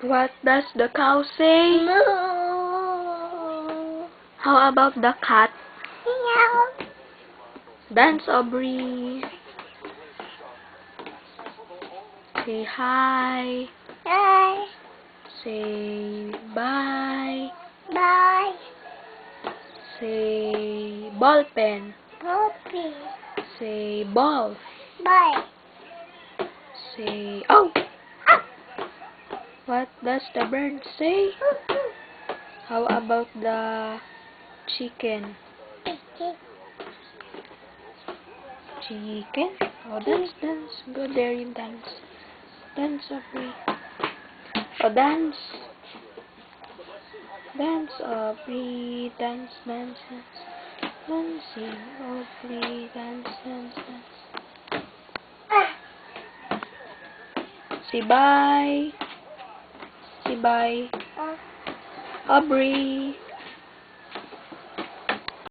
What does the cow say? Moo. How about the cat? Meow. Dance, Aubrey. Say hi. Bye. Say bye. Bye. Say ball pen. Puppy. Say ball. Bye. Say oh. What does the bird say? How about the chicken? Chicken? Oh, dance. Go there, you dance. Dance, Aubrey. Oh, dance. Dance, Aubrey. Dance. Dancing, Aubrey. Dance. Say bye. Say bye. Aubrey.